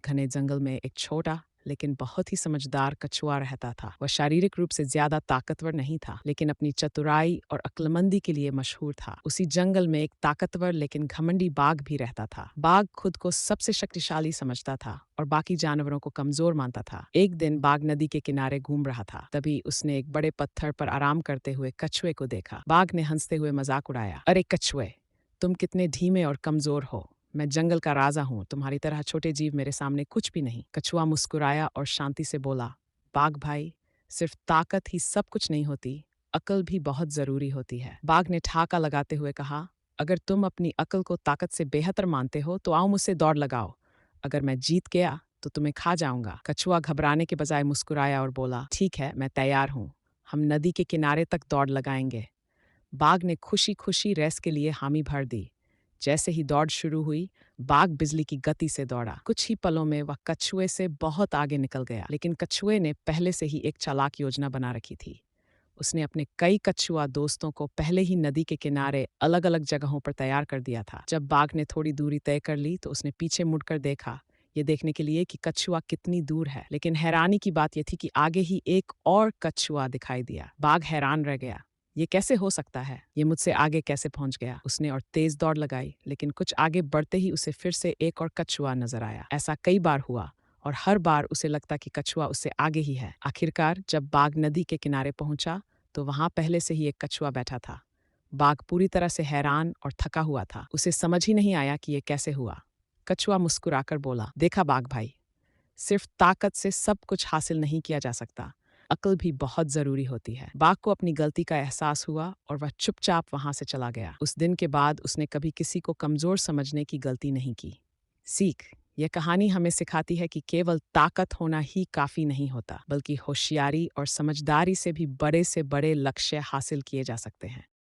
घने जंगल में एक छोटा लेकिन बहुत ही समझदार कछुआ रहता था। वह शारीरिक रूप से ज्यादा ताकतवर नहीं था, लेकिन अपनी चतुराई और अक्लमंदी के लिए मशहूर था। उसी जंगल में एक ताकतवर लेकिन घमंडी बाघ भी रहता था। बाघ खुद को सबसे शक्तिशाली समझता था और बाकी जानवरों को कमजोर मानता था। एक दिन बाघ नदी के किनारे घूम रहा था। तभी उसने एक बड़े पत्थर पर आराम करते हुए कछुए को देखा। बाघ ने हंसते हुए मजाक उड़ाया, अरे कछुए, तुम कितने धीमे और कमजोर हो। मैं जंगल का राजा हूँ, तुम्हारी तरह छोटे जीव मेरे सामने कुछ भी नहीं। कछुआ मुस्कुराया और शांति से बोला, बाघ भाई, सिर्फ ताकत ही सब कुछ नहीं होती, अकल भी बहुत जरूरी होती है। बाघ ने ठहाका लगाते हुए कहा, अगर तुम अपनी अकल को ताकत से बेहतर मानते हो तो आओ मुझसे दौड़ लगाओ। अगर मैं जीत गया तो तुम्हें खा जाऊंगा। कछुआ घबराने के बजाय मुस्कुराया और बोला, ठीक है, मैं तैयार हूँ। हम नदी के किनारे तक दौड़ लगाएंगे। बाघ ने खुशी खुशी रेस के लिए हामी भर दी। जैसे ही दौड़ शुरू हुई, बाघ बिजली की गति से दौड़ा। कुछ ही पलों में वह कछुए से बहुत आगे निकल गया। लेकिन कछुए ने पहले से ही एक चालाक योजना बना रखी थी। उसने अपने कई कछुआ दोस्तों को पहले ही नदी के किनारे अलग अलग जगहों पर तैयार कर दिया था। जब बाघ ने थोड़ी दूरी तय कर ली तो उसने पीछे मुड़कर देखा, ये देखने के लिए कि कछुआ कितनी दूर है। लेकिन हैरानी की बात यह थी कि आगे ही एक और कछुआ दिखाई दिया। बाघ हैरान रह गया, ये कैसे हो सकता है? ये मुझसे आगे कैसे पहुंच गया? उसने और तेज दौड़ लगाई, लेकिन कुछ आगे बढ़ते ही उसे फिर से एक और कछुआ नजर आया। ऐसा कई बार हुआ और हर बार उसे लगता कि कछुआ उससे आगे ही है। आखिरकार जब बाघ नदी के किनारे पहुंचा तो वहां पहले से ही एक कछुआ बैठा था। बाघ पूरी तरह से हैरान और थका हुआ था। उसे समझ ही नहीं आया कि ये कैसे हुआ। कछुआ मुस्कुराकर बोला, देखा बाघ भाई, सिर्फ ताकत से सब कुछ हासिल नहीं किया जा सकता, अक्ल भी बहुत जरूरी होती है। बाघ को अपनी गलती का एहसास हुआ और वह चुपचाप वहां से चला गया। उस दिन के बाद उसने कभी किसी को कमजोर समझने की गलती नहीं की। सीख, यह कहानी हमें सिखाती है कि केवल ताकत होना ही काफी नहीं होता, बल्कि होशियारी और समझदारी से भी बड़े लक्ष्य हासिल किए जा सकते हैं।